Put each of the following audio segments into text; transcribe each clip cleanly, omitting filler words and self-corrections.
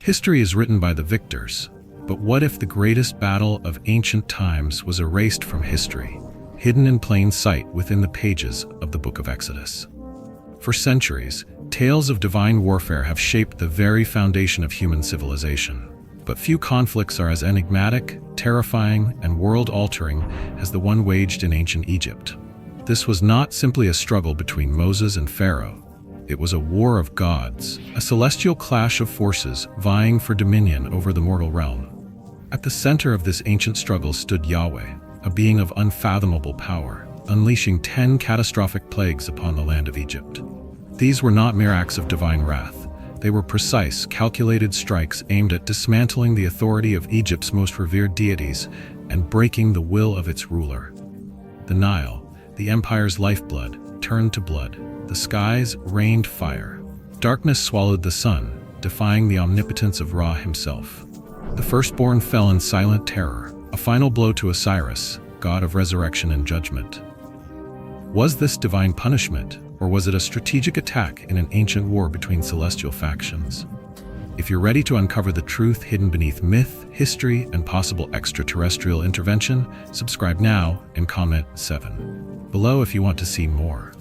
History is written by the victors, but what if the greatest battle of ancient times was erased from history, hidden in plain sight within the pages of the Book of Exodus? For centuries, tales of divine warfare have shaped the very foundation of human civilization. But few conflicts are as enigmatic, terrifying, and world-altering as the one waged in ancient Egypt. This was not simply a struggle between Moses and Pharaoh. It was a war of gods, a celestial clash of forces vying for dominion over the mortal realm. At the center of this ancient struggle stood Yahweh, a being of unfathomable power, unleashing 10 catastrophic plagues upon the land of Egypt. These were not mere acts of divine wrath. They were precise, calculated strikes aimed at dismantling the authority of Egypt's most revered deities and breaking the will of its ruler. The Nile, the empire's lifeblood, turned to blood. The skies rained fire. Darkness swallowed the sun, defying the omnipotence of Ra himself. The firstborn fell in silent terror, a final blow to Osiris, god of resurrection and judgment. Was this divine punishment, or was it a strategic attack in an ancient war between celestial factions? If you're ready to uncover the truth hidden beneath myth, history, and possible extraterrestrial intervention, subscribe now and comment 7 below if you want to see more.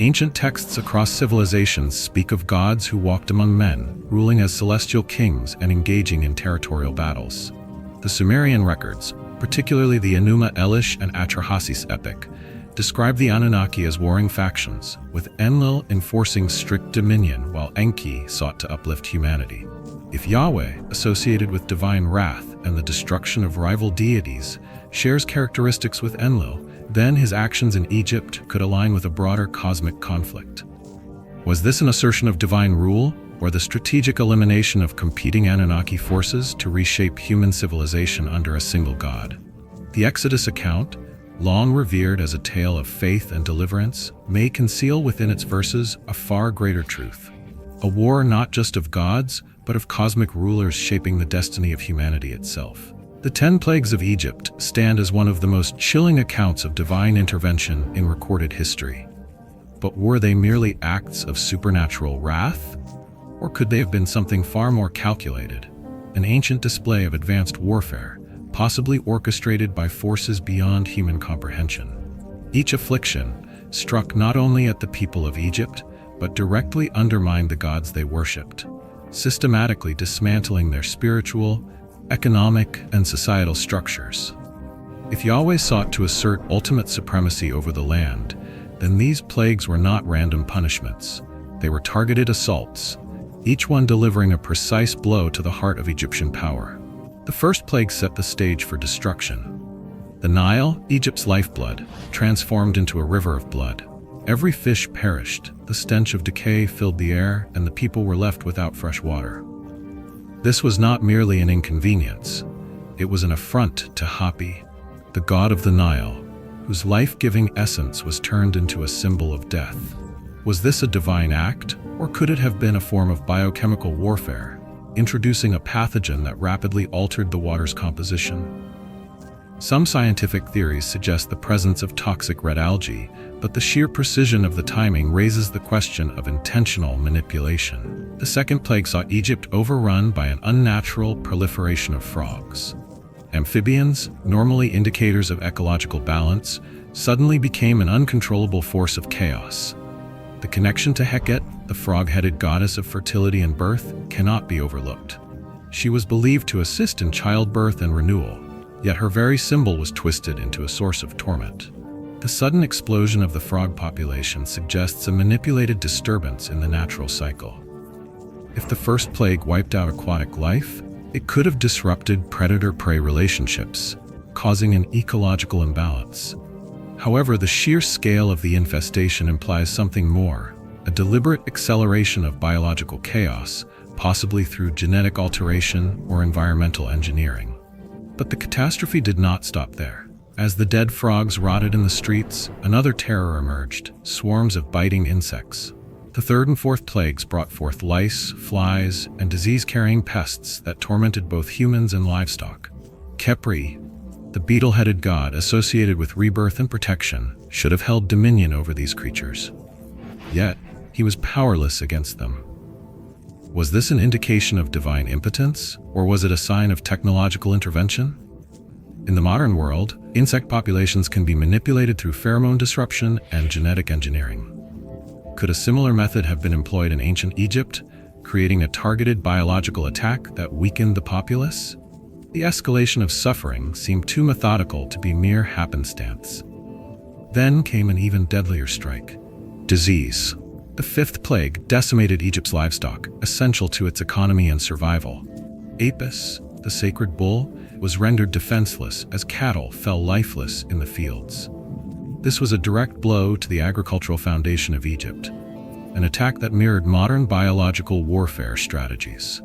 Ancient texts across civilizations speak of gods who walked among men, ruling as celestial kings and engaging in territorial battles. The Sumerian records, particularly the Enuma Elish and Atrahasis epic, describe the Anunnaki as warring factions, with Enlil enforcing strict dominion while Enki sought to uplift humanity. If Yahweh, associated with divine wrath and the destruction of rival deities, shares characteristics with Enlil, then his actions in Egypt could align with a broader cosmic conflict. Was this an assertion of divine rule, or the strategic elimination of competing Anunnaki forces to reshape human civilization under a single god? The Exodus account, long revered as a tale of faith and deliverance, may conceal within its verses a far greater truth. A war not just of gods, but of cosmic rulers shaping the destiny of humanity itself. The 10 plagues of Egypt stand as one of the most chilling accounts of divine intervention in recorded history. But were they merely acts of supernatural wrath? Or could they have been something far more calculated, an ancient display of advanced warfare, possibly orchestrated by forces beyond human comprehension? Each affliction struck not only at the people of Egypt, but directly undermined the gods they worshipped, systematically dismantling their spiritual, economic, and societal structures. If Yahweh sought to assert ultimate supremacy over the land, then these plagues were not random punishments. They were targeted assaults, each one delivering a precise blow to the heart of Egyptian power. The first plague set the stage for destruction. The Nile, Egypt's lifeblood, transformed into a river of blood. Every fish perished, the stench of decay filled the air, and the people were left without fresh water. This was not merely an inconvenience. It was an affront to Hapi, the god of the Nile, whose life-giving essence was turned into a symbol of death. Was this a divine act, or could it have been a form of biochemical warfare, introducing a pathogen that rapidly altered the water's composition? Some scientific theories suggest the presence of toxic red algae, but the sheer precision of the timing raises the question of intentional manipulation. The second plague saw Egypt overrun by an unnatural proliferation of frogs. Amphibians, normally indicators of ecological balance, suddenly became an uncontrollable force of chaos. The connection to Heket, the frog-headed goddess of fertility and birth, cannot be overlooked. She was believed to assist in childbirth and renewal, yet her very symbol was twisted into a source of torment. The sudden explosion of the frog population suggests a manipulated disturbance in the natural cycle. If the first plague wiped out aquatic life, it could have disrupted predator-prey relationships, causing an ecological imbalance. However, the sheer scale of the infestation implies something more, a deliberate acceleration of biological chaos, possibly through genetic alteration or environmental engineering. But the catastrophe did not stop there. As the dead frogs rotted in the streets, another terror emerged, swarms of biting insects. The third and fourth plagues brought forth lice, flies, and disease-carrying pests that tormented both humans and livestock. Khepri, the beetle-headed god associated with rebirth and protection, should have held dominion over these creatures. Yet, he was powerless against them. Was this an indication of divine impotence, or was it a sign of technological intervention? In the modern world, insect populations can be manipulated through pheromone disruption and genetic engineering. Could a similar method have been employed in ancient Egypt, creating a targeted biological attack that weakened the populace? The escalation of suffering seemed too methodical to be mere happenstance. Then came an even deadlier strike: disease. The fifth plague decimated Egypt's livestock, essential to its economy and survival. Apis, the sacred bull, was rendered defenseless as cattle fell lifeless in the fields. This was a direct blow to the agricultural foundation of Egypt, an attack that mirrored modern biological warfare strategies.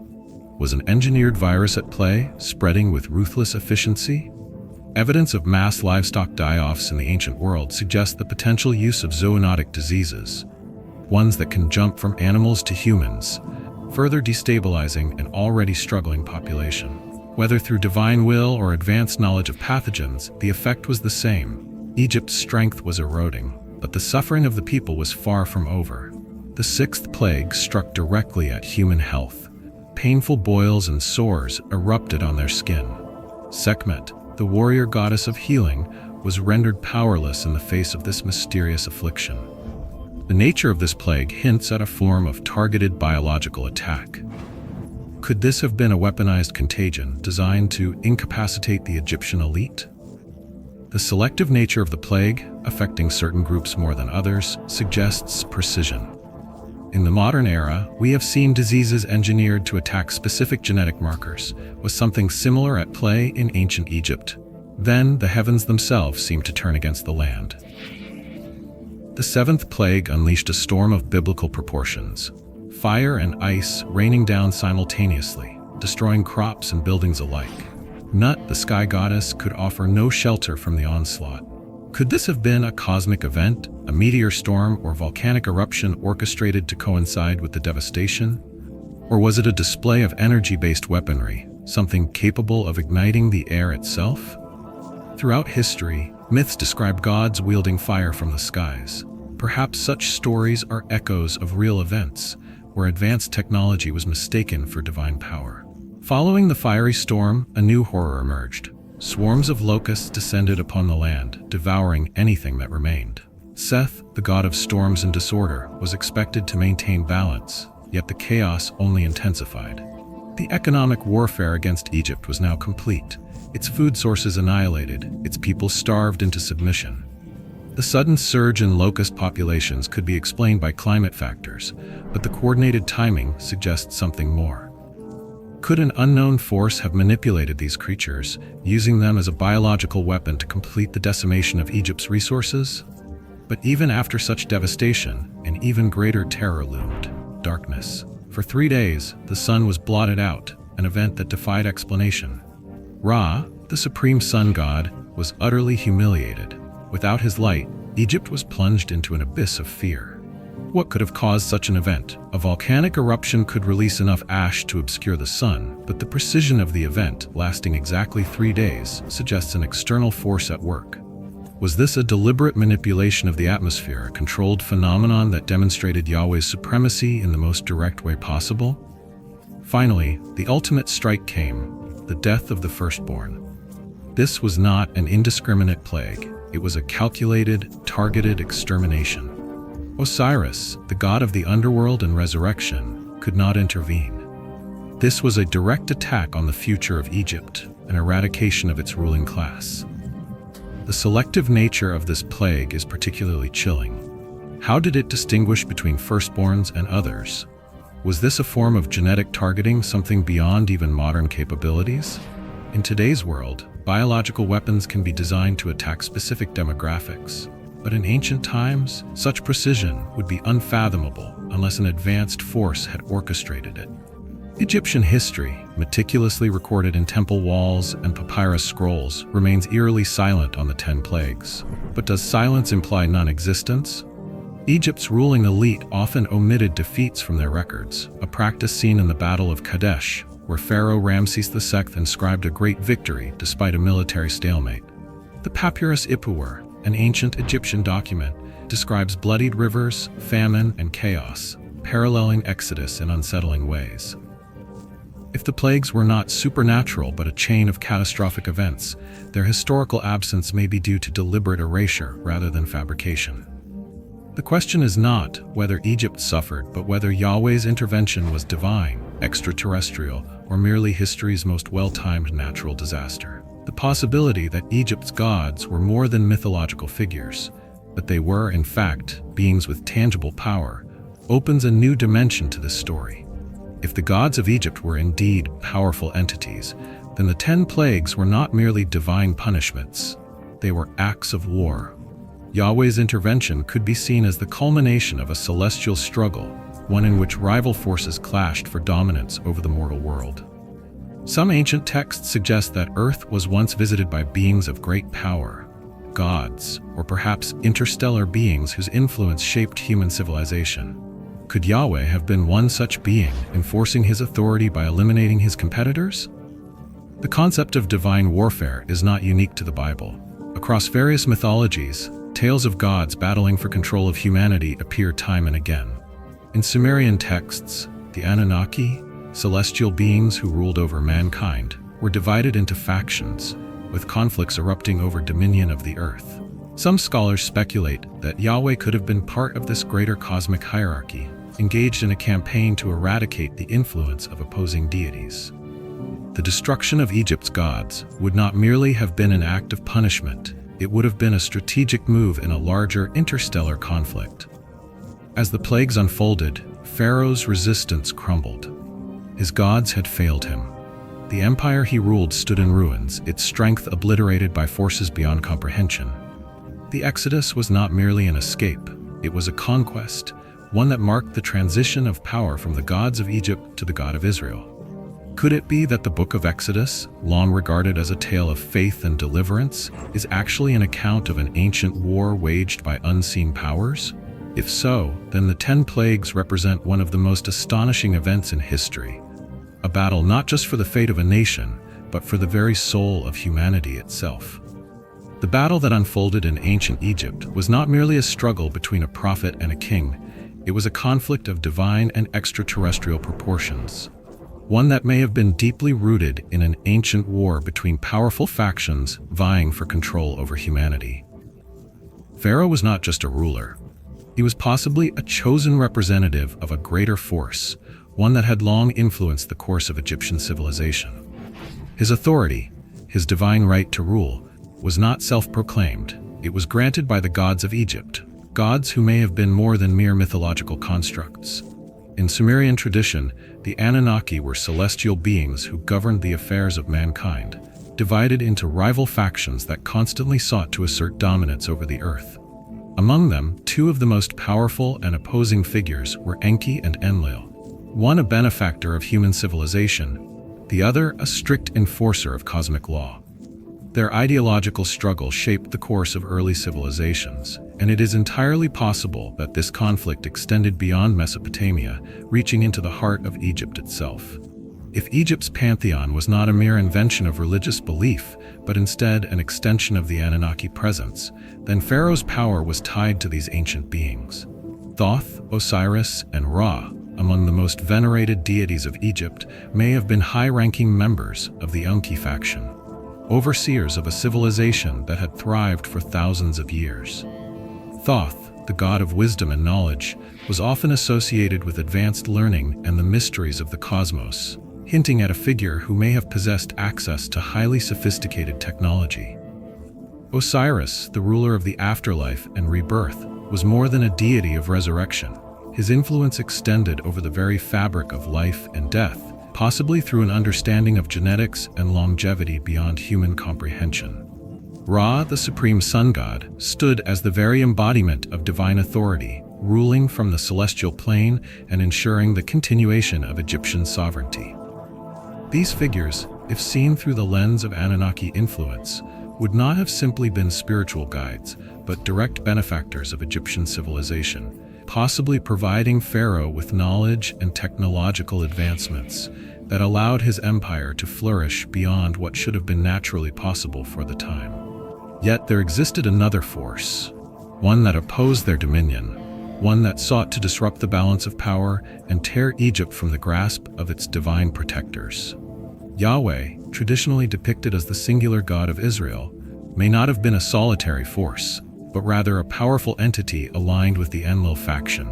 Was an engineered virus at play, spreading with ruthless efficiency? Evidence of mass livestock die-offs in the ancient world suggests the potential use of zoonotic diseases, ones that can jump from animals to humans, further destabilizing an already struggling population. Whether through divine will or advanced knowledge of pathogens, the effect was the same. Egypt's strength was eroding, but the suffering of the people was far from over. The sixth plague struck directly at human health. Painful boils and sores erupted on their skin. Sekhmet, the warrior goddess of healing, was rendered powerless in the face of this mysterious affliction. The nature of this plague hints at a form of targeted biological attack. Could this have been a weaponized contagion designed to incapacitate the Egyptian elite? The selective nature of the plague, affecting certain groups more than others, suggests precision. In the modern era, we have seen diseases engineered to attack specific genetic markers. Was something similar at play in ancient Egypt? Then the heavens themselves seemed to turn against the land. The seventh plague unleashed a storm of biblical proportions. Fire and ice raining down simultaneously, destroying crops and buildings alike. Nut, the sky goddess, could offer no shelter from the onslaught. Could this have been a cosmic event, a meteor storm or volcanic eruption orchestrated to coincide with the devastation? Or was it a display of energy-based weaponry, something capable of igniting the air itself? Throughout history, myths describe gods wielding fire from the skies. Perhaps such stories are echoes of real events, where advanced technology was mistaken for divine power. Following the fiery storm, a new horror emerged. Swarms of locusts descended upon the land, devouring anything that remained. Seth, the god of storms and disorder, was expected to maintain balance, yet the chaos only intensified. The economic warfare against Egypt was now complete, its food sources annihilated, its people starved into submission. The sudden surge in locust populations could be explained by climate factors, but the coordinated timing suggests something more. Could an unknown force have manipulated these creatures, using them as a biological weapon to complete the decimation of Egypt's resources? But even after such devastation, an even greater terror loomed: darkness. For 3 days, the sun was blotted out, an event that defied explanation. Ra, the supreme sun god, was utterly humiliated. Without his light, Egypt was plunged into an abyss of fear. What could have caused such an event? A volcanic eruption could release enough ash to obscure the sun, but the precision of the event, lasting exactly 3 days, suggests an external force at work. Was this a deliberate manipulation of the atmosphere, a controlled phenomenon that demonstrated Yahweh's supremacy in the most direct way possible? Finally, the ultimate strike came: the death of the firstborn. This was not an indiscriminate plague. It was a calculated, targeted extermination. Osiris, the god of the underworld and resurrection, could not intervene. This was a direct attack on the future of Egypt, an eradication of its ruling class. The selective nature of this plague is particularly chilling. How did it distinguish between firstborns and others? Was this a form of genetic targeting, something beyond even modern capabilities? In today's world, biological weapons can be designed to attack specific demographics. But in ancient times, such precision would be unfathomable unless an advanced force had orchestrated it. Egyptian history, meticulously recorded in temple walls and papyrus scrolls, remains eerily silent on the 10 plagues. But does silence imply non-existence? Egypt's ruling elite often omitted defeats from their records, a practice seen in the Battle of Kadesh, where Pharaoh Ramses II inscribed a great victory despite a military stalemate. The Papyrus Ipuwer, an ancient Egyptian document, describes bloodied rivers, famine, and chaos. paralleling Exodus in unsettling ways. If the plagues were not supernatural but a chain of catastrophic events, their historical absence may be due to deliberate erasure rather than fabrication. The question is not whether Egypt suffered, but whether Yahweh's intervention was divine, extraterrestrial, or merely history's most well-timed natural disaster. The possibility that Egypt's gods were more than mythological figures, that they were, in fact, beings with tangible power, opens a new dimension to this story. If the gods of Egypt were indeed powerful entities, then the 10 plagues were not merely divine punishments, they were acts of war. Yahweh's intervention could be seen as the culmination of a celestial struggle, one in which rival forces clashed for dominance over the mortal world. Some ancient texts suggest that Earth was once visited by beings of great power, gods, or perhaps interstellar beings whose influence shaped human civilization. Could Yahweh have been one such being, enforcing his authority by eliminating his competitors? The concept of divine warfare is not unique to the Bible. Across various mythologies, tales of gods battling for control of humanity appear time and again. In Sumerian texts, the Anunnaki, celestial beings who ruled over mankind, were divided into factions, with conflicts erupting over dominion of the earth. Some scholars speculate that Yahweh could have been part of this greater cosmic hierarchy, engaged in a campaign to eradicate the influence of opposing deities. The destruction of Egypt's gods would not merely have been an act of punishment, it would have been a strategic move in a larger interstellar conflict. As the plagues unfolded, Pharaoh's resistance crumbled. His gods had failed him. The empire he ruled stood in ruins, its strength obliterated by forces beyond comprehension. The Exodus was not merely an escape, it was a conquest, one that marked the transition of power from the gods of Egypt to the God of Israel. Could it be that the book of Exodus, long regarded as a tale of faith and deliverance, is actually an account of an ancient war waged by unseen powers? If so, then the 10 plagues represent one of the most astonishing events in history. A battle not just for the fate of a nation, but for the very soul of humanity itself. The battle that unfolded in ancient Egypt was not merely a struggle between a prophet and a king, it was a conflict of divine and extraterrestrial proportions. One that may have been deeply rooted in an ancient war between powerful factions vying for control over humanity. Pharaoh was not just a ruler. He was possibly a chosen representative of a greater force, one that had long influenced the course of Egyptian civilization. His authority, his divine right to rule, was not self-proclaimed. It was granted by the gods of Egypt, gods who may have been more than mere mythological constructs. In Sumerian tradition, the Anunnaki were celestial beings who governed the affairs of mankind, divided into rival factions that constantly sought to assert dominance over the earth. Among them, 2 of the most powerful and opposing figures were Enki and Enlil, one a benefactor of human civilization, the other a strict enforcer of cosmic law. Their ideological struggle shaped the course of early civilizations, and it is entirely possible that this conflict extended beyond Mesopotamia, reaching into the heart of Egypt itself. If Egypt's pantheon was not a mere invention of religious belief, but instead an extension of the Anunnaki presence, then Pharaoh's power was tied to these ancient beings. Thoth, Osiris, and Ra, among the most venerated deities of Egypt, may have been high-ranking members of the Enki faction, overseers of a civilization that had thrived for thousands of years. Thoth, the god of wisdom and knowledge, was often associated with advanced learning and the mysteries of the cosmos, hinting at a figure who may have possessed access to highly sophisticated technology. Osiris, the ruler of the afterlife and rebirth, was more than a deity of resurrection. His influence extended over the very fabric of life and death, possibly through an understanding of genetics and longevity beyond human comprehension. Ra, the supreme sun god, stood as the very embodiment of divine authority, ruling from the celestial plane and ensuring the continuation of Egyptian sovereignty. These figures, if seen through the lens of Anunnaki influence, would not have simply been spiritual guides, but direct benefactors of Egyptian civilization, possibly providing Pharaoh with knowledge and technological advancements that allowed his empire to flourish beyond what should have been naturally possible for the time. Yet there existed another force, one that opposed their dominion, one that sought to disrupt the balance of power and tear Egypt from the grasp of its divine protectors. Yahweh, traditionally depicted as the singular God of Israel, may not have been a solitary force, but rather a powerful entity aligned with the Enlil faction.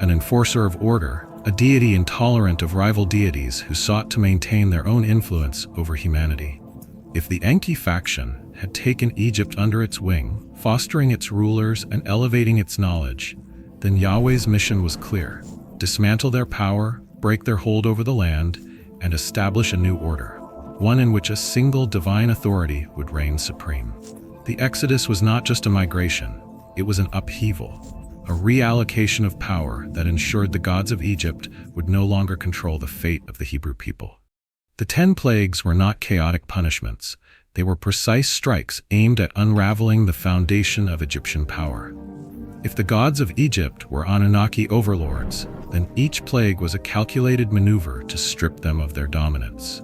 An enforcer of order, a deity intolerant of rival deities who sought to maintain their own influence over humanity. If the Enki faction had taken Egypt under its wing, fostering its rulers and elevating its knowledge, then Yahweh's mission was clear: dismantle their power, break their hold over the land, and establish a new order, one in which a single divine authority would reign supreme. The Exodus was not just a migration, it was an upheaval, a reallocation of power that ensured the gods of Egypt would no longer control the fate of the Hebrew people. The 10 plagues were not chaotic punishments, they were precise strikes aimed at unraveling the foundation of Egyptian power. If the gods of Egypt were Anunnaki overlords, then each plague was a calculated maneuver to strip them of their dominance.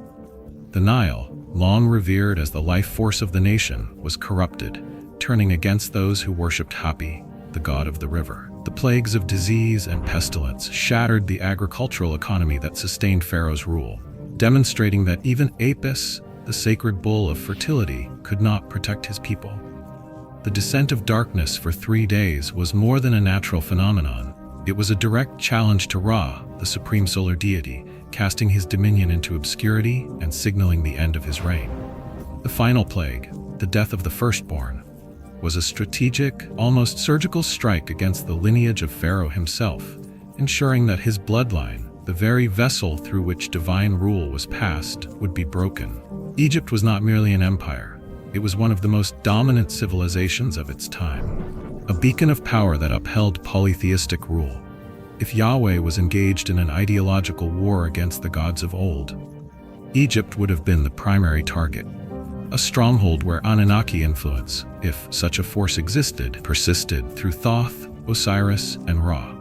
The Nile, long revered as the life force of the nation, was corrupted, turning against those who worshipped Hapi, the god of the river. The plagues of disease and pestilence shattered the agricultural economy that sustained Pharaoh's rule, demonstrating that even Apis, the sacred bull of fertility, could not protect his people. The descent of darkness for 3 days was more than a natural phenomenon. It was a direct challenge to Ra, the supreme solar deity, casting his dominion into obscurity and signaling the end of his reign. The final plague, the death of the firstborn, was a strategic, almost surgical strike against the lineage of Pharaoh himself, ensuring that his bloodline, the very vessel through which divine rule was passed, would be broken. Egypt was not merely an empire, it was one of the most dominant civilizations of its time, a beacon of power that upheld polytheistic rule. If Yahweh was engaged in an ideological war against the gods of old, Egypt would have been the primary target, a stronghold where Anunnaki influence, if such a force existed, persisted through Thoth, Osiris, and Ra.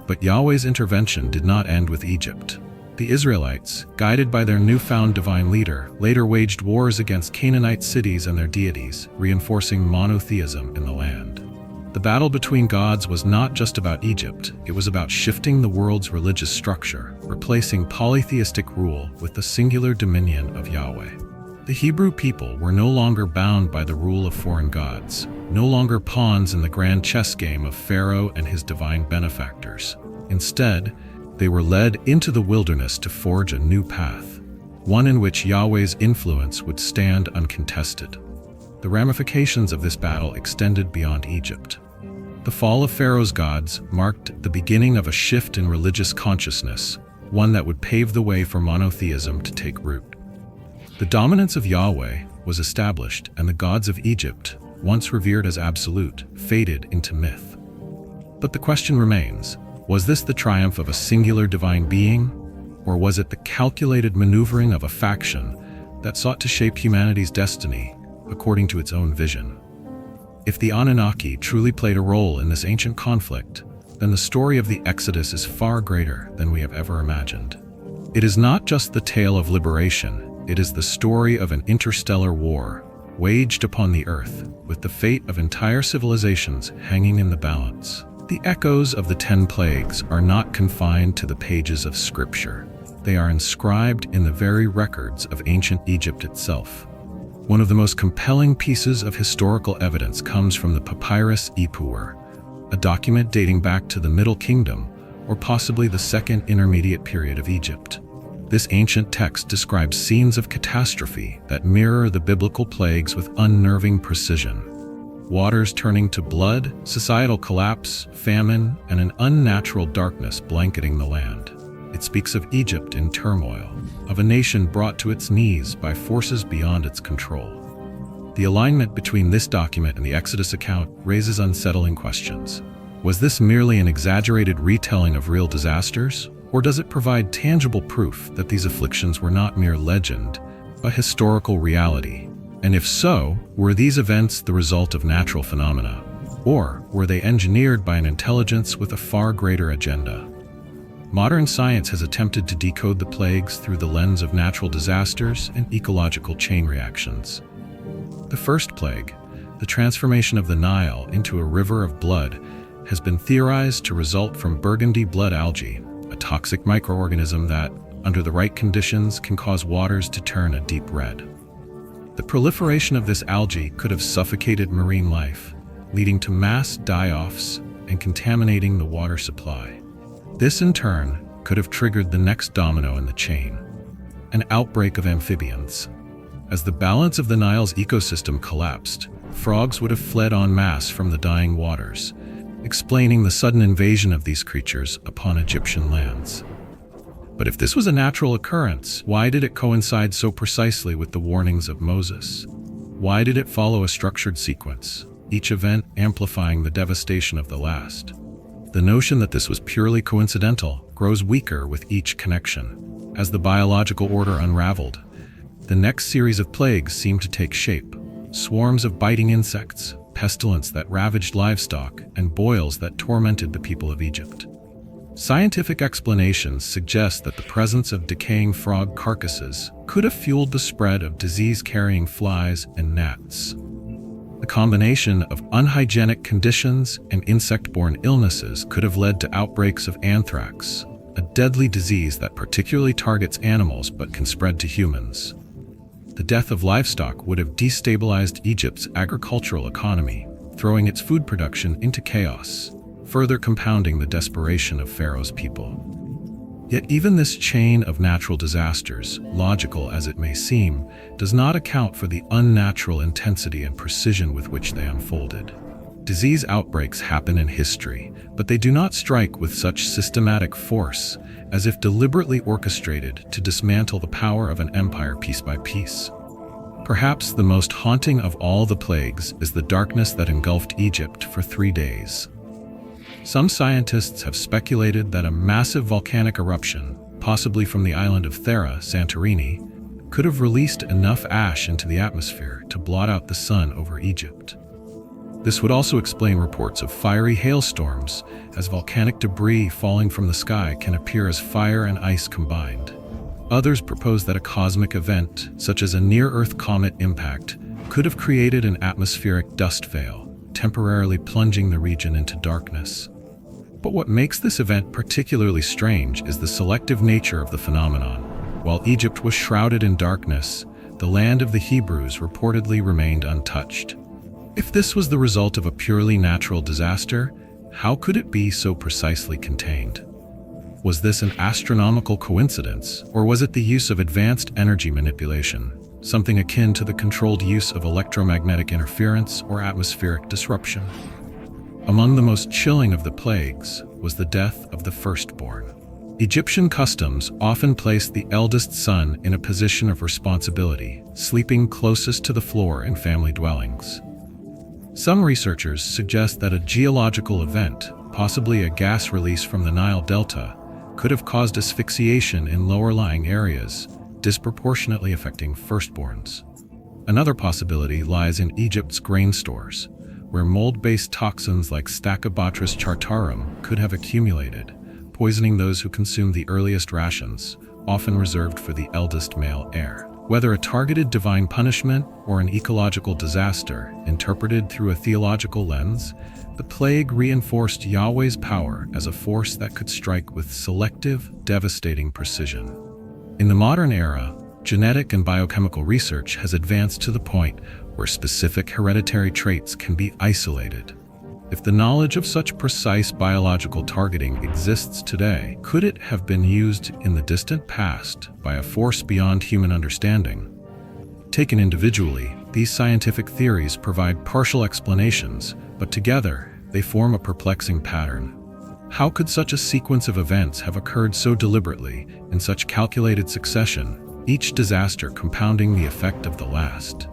But Yahweh's intervention did not end with Egypt. The Israelites, guided by their newfound divine leader, later waged wars against Canaanite cities and their deities, reinforcing monotheism in the land. The battle between gods was not just about Egypt, it was about shifting the world's religious structure, replacing polytheistic rule with the singular dominion of Yahweh. The Hebrew people were no longer bound by the rule of foreign gods, no longer pawns in the grand chess game of Pharaoh and his divine benefactors. Instead, they were led into the wilderness to forge a new path, one in which Yahweh's influence would stand uncontested. The ramifications of this battle extended beyond Egypt. The fall of Pharaoh's gods marked the beginning of a shift in religious consciousness, one that would pave the way for monotheism to take root. The dominance of Yahweh was established, and the gods of Egypt, once revered as absolute, faded into myth. But the question remains, was this the triumph of a singular divine being, or was it the calculated maneuvering of a faction that sought to shape humanity's destiny according to its own vision? If the Anunnaki truly played a role in this ancient conflict, then the story of the Exodus is far greater than we have ever imagined. It is not just the tale of liberation, it is the story of an interstellar war waged upon the earth, with the fate of entire civilizations hanging in the balance. The echoes of the 10 plagues are not confined to the pages of scripture. They are inscribed in the very records of ancient Egypt itself. One of the most compelling pieces of historical evidence comes from the papyrus Ipuwer, a document dating back to the Middle Kingdom, or possibly the Second Intermediate Period of Egypt. This ancient text describes scenes of catastrophe that mirror the biblical plagues with unnerving precision. Waters turning to blood, societal collapse, famine, and an unnatural darkness blanketing the land. It speaks of Egypt in turmoil, of a nation brought to its knees by forces beyond its control. The alignment between this document and the Exodus account raises unsettling questions. Was this merely an exaggerated retelling of real disasters, or does it provide tangible proof that these afflictions were not mere legend, but historical reality? And if so, were these events the result of natural phenomena, or were they engineered by an intelligence with a far greater agenda? Modern science has attempted to decode the plagues through the lens of natural disasters and ecological chain reactions. The first plague, the transformation of the Nile into a river of blood, has been theorized to result from burgundy blood algae, a toxic microorganism that, under the right conditions, can cause waters to turn a deep red. The proliferation of this algae could have suffocated marine life, leading to mass die-offs and contaminating the water supply. This, in turn, could have triggered the next domino in the chain, an outbreak of amphibians. As the balance of the Nile's ecosystem collapsed, frogs would have fled en masse from the dying waters, explaining the sudden invasion of these creatures upon Egyptian lands. But if this was a natural occurrence, why did it coincide so precisely with the warnings of Moses? Why did it follow a structured sequence, each event amplifying the devastation of the last? The notion that this was purely coincidental grows weaker with each connection. As the biological order unraveled, the next series of plagues seemed to take shape. Swarms of biting insects, pestilence that ravaged livestock, and boils that tormented the people of Egypt. Scientific explanations suggest that the presence of decaying frog carcasses could have fueled the spread of disease-carrying flies and gnats. The combination of unhygienic conditions and insect-borne illnesses could have led to outbreaks of anthrax, a deadly disease that particularly targets animals but can spread to humans. The death of livestock would have destabilized Egypt's agricultural economy, throwing its food production into chaos, further compounding the desperation of Pharaoh's people. Yet even this chain of natural disasters, logical as it may seem, does not account for the unnatural intensity and precision with which they unfolded. Disease outbreaks happen in history, but they do not strike with such systematic force, as if deliberately orchestrated to dismantle the power of an empire piece by piece. Perhaps the most haunting of all the plagues is the darkness that engulfed Egypt for 3 days. Some scientists have speculated that a massive volcanic eruption, possibly from the island of Thera, Santorini, could have released enough ash into the atmosphere to blot out the sun over Egypt. This would also explain reports of fiery hailstorms, as volcanic debris falling from the sky can appear as fire and ice combined. Others propose that a cosmic event, such as a near-Earth comet impact, could have created an atmospheric dust veil, temporarily plunging the region into darkness. But what makes this event particularly strange is the selective nature of the phenomenon. While Egypt was shrouded in darkness, the land of the Hebrews reportedly remained untouched. If this was the result of a purely natural disaster, how could it be so precisely contained? Was this an astronomical coincidence, or was it the use of advanced energy manipulation, something akin to the controlled use of electromagnetic interference or atmospheric disruption? Among the most chilling of the plagues was the death of the firstborn. Egyptian customs often placed the eldest son in a position of responsibility, sleeping closest to the floor in family dwellings. Some researchers suggest that a geological event, possibly a gas release from the Nile Delta, could have caused asphyxiation in lower-lying areas, disproportionately affecting firstborns. Another possibility lies in Egypt's grain stores, where mold-based toxins like Stachybotrys chartarum could have accumulated, poisoning those who consumed the earliest rations, often reserved for the eldest male heir. Whether a targeted divine punishment or an ecological disaster interpreted through a theological lens, the plague reinforced Yahweh's power as a force that could strike with selective, devastating precision. In the modern era, genetic and biochemical research has advanced to the point where specific hereditary traits can be isolated. If the knowledge of such precise biological targeting exists today, could it have been used in the distant past by a force beyond human understanding? Taken individually, these scientific theories provide partial explanations, but together, they form a perplexing pattern. How could such a sequence of events have occurred so deliberately, in such calculated succession, each disaster compounding the effect of the last?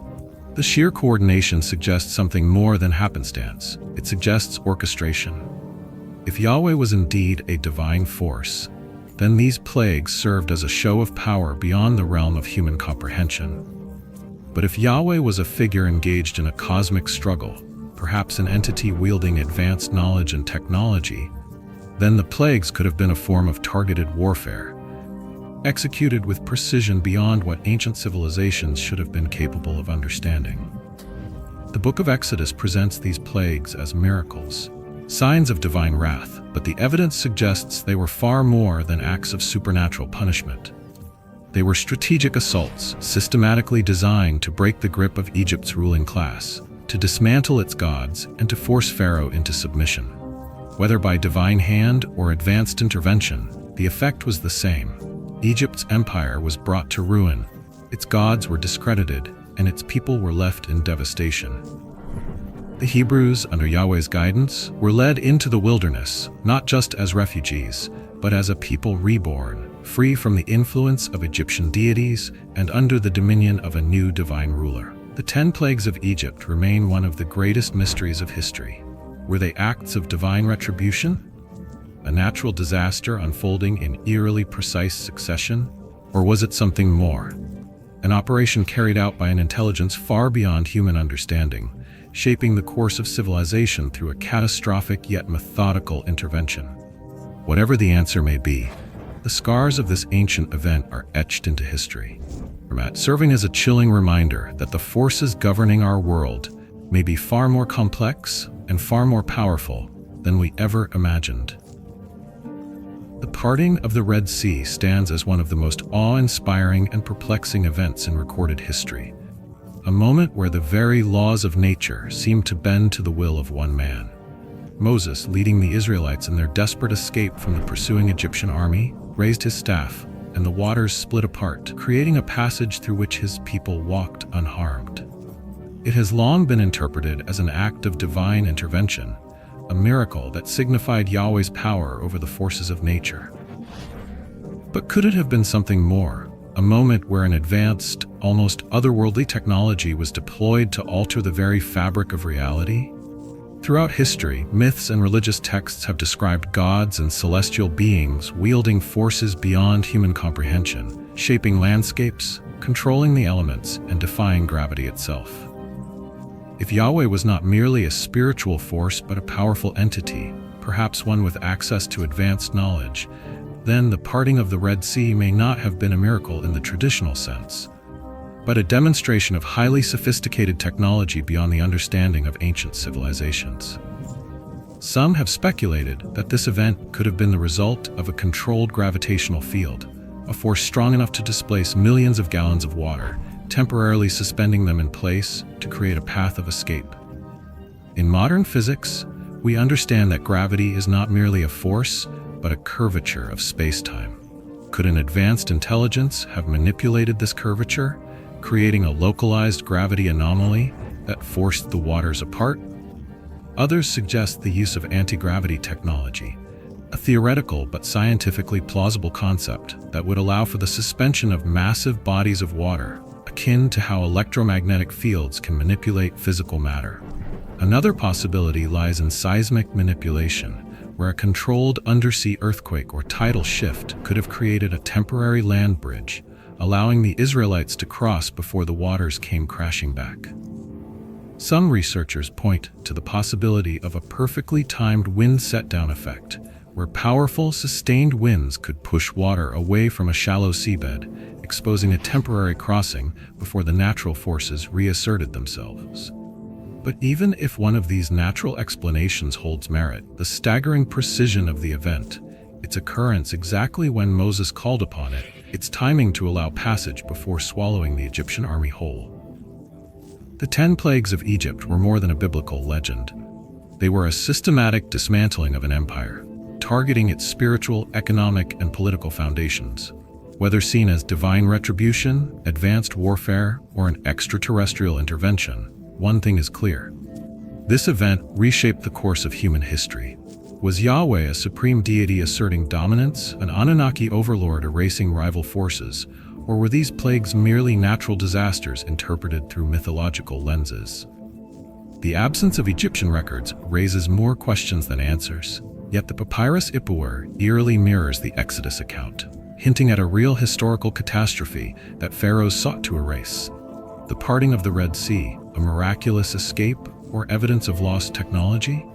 The sheer coordination suggests something more than happenstance. It suggests orchestration. If Yahweh was indeed a divine force, then these plagues served as a show of power beyond the realm of human comprehension. But if Yahweh was a figure engaged in a cosmic struggle, perhaps an entity wielding advanced knowledge and technology, then the plagues could have been a form of targeted warfare, executed with precision beyond what ancient civilizations should have been capable of understanding. The Book of Exodus presents these plagues as miracles, signs of divine wrath, but the evidence suggests they were far more than acts of supernatural punishment. They were strategic assaults, systematically designed to break the grip of Egypt's ruling class, to dismantle its gods, and to force Pharaoh into submission. Whether by divine hand or advanced intervention, the effect was the same. Egypt's empire was brought to ruin, its gods were discredited, and its people were left in devastation. The Hebrews, under Yahweh's guidance, were led into the wilderness, not just as refugees, but as a people reborn, free from the influence of Egyptian deities and under the dominion of a new divine ruler. The 10 plagues of Egypt remain one of the greatest mysteries of history. Were they acts of divine retribution? A natural disaster unfolding in eerily precise succession? Or was it something more? An operation carried out by an intelligence far beyond human understanding, shaping the course of civilization through a catastrophic yet methodical intervention. Whatever the answer may be, the scars of this ancient event are etched into history, serving as a chilling reminder that the forces governing our world may be far more complex and far more powerful than we ever imagined. The parting of the Red Sea stands as one of the most awe-inspiring and perplexing events in recorded history, a moment where the very laws of nature seem to bend to the will of one man. Moses, leading the Israelites in their desperate escape from the pursuing Egyptian army, raised his staff, and the waters split apart, creating a passage through which his people walked unharmed. It has long been interpreted as an act of divine intervention, a miracle that signified Yahweh's power over the forces of nature. But could it have been something more? A moment where an advanced, almost otherworldly technology was deployed to alter the very fabric of reality? Throughout history, myths and religious texts have described gods and celestial beings wielding forces beyond human comprehension, shaping landscapes, controlling the elements, and defying gravity itself. If Yahweh was not merely a spiritual force but a powerful entity, perhaps one with access to advanced knowledge, then the parting of the Red Sea may not have been a miracle in the traditional sense, but a demonstration of highly sophisticated technology beyond the understanding of ancient civilizations. Some have speculated that this event could have been the result of a controlled gravitational field, a force strong enough to displace millions of gallons of water, temporarily suspending them in place to create a path of escape. In modern physics, we understand that gravity is not merely a force, but a curvature of space-time. Could an advanced intelligence have manipulated this curvature, creating a localized gravity anomaly that forced the waters apart? Others suggest the use of anti-gravity technology, a theoretical but scientifically plausible concept that would allow for the suspension of massive bodies of water, akin to how electromagnetic fields can manipulate physical matter. Another possibility lies in seismic manipulation, where a controlled undersea earthquake or tidal shift could have created a temporary land bridge, allowing the Israelites to cross before the waters came crashing back. Some researchers point to the possibility of a perfectly timed wind set-down effect, where powerful, sustained winds could push water away from a shallow seabed, exposing a temporary crossing before the natural forces reasserted themselves. But even if one of these natural explanations holds merit, the staggering precision of the event, its occurrence exactly when Moses called upon it, its timing to allow passage before swallowing the Egyptian army whole. The 10 plagues of Egypt were more than a biblical legend. They were a systematic dismantling of an empire, targeting its spiritual, economic, and political foundations. Whether seen as divine retribution, advanced warfare, or an extraterrestrial intervention, one thing is clear. This event reshaped the course of human history. Was Yahweh a supreme deity asserting dominance, an Anunnaki overlord erasing rival forces, or were these plagues merely natural disasters interpreted through mythological lenses? The absence of Egyptian records raises more questions than answers, yet the papyrus Ipuwer eerily mirrors the Exodus account, hinting at a real historical catastrophe that Pharaoh sought to erase. The parting of the Red Sea, a miraculous escape, or evidence of lost technology?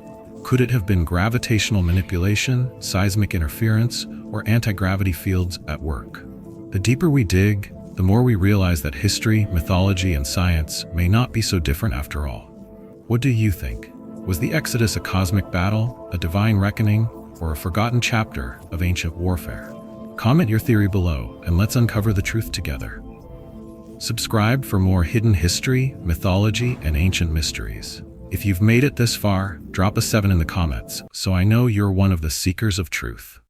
Could it have been gravitational manipulation, seismic interference, or anti-gravity fields at work? The deeper we dig, the more we realize that history, mythology, and science may not be so different after all. What do you think? Was the Exodus a cosmic battle, a divine reckoning, or a forgotten chapter of ancient warfare? Comment your theory below, and let's uncover the truth together. Subscribe for more hidden history, mythology, and ancient mysteries. If you've made it this far, drop a 7 in the comments, so I know you're one of the seekers of truth.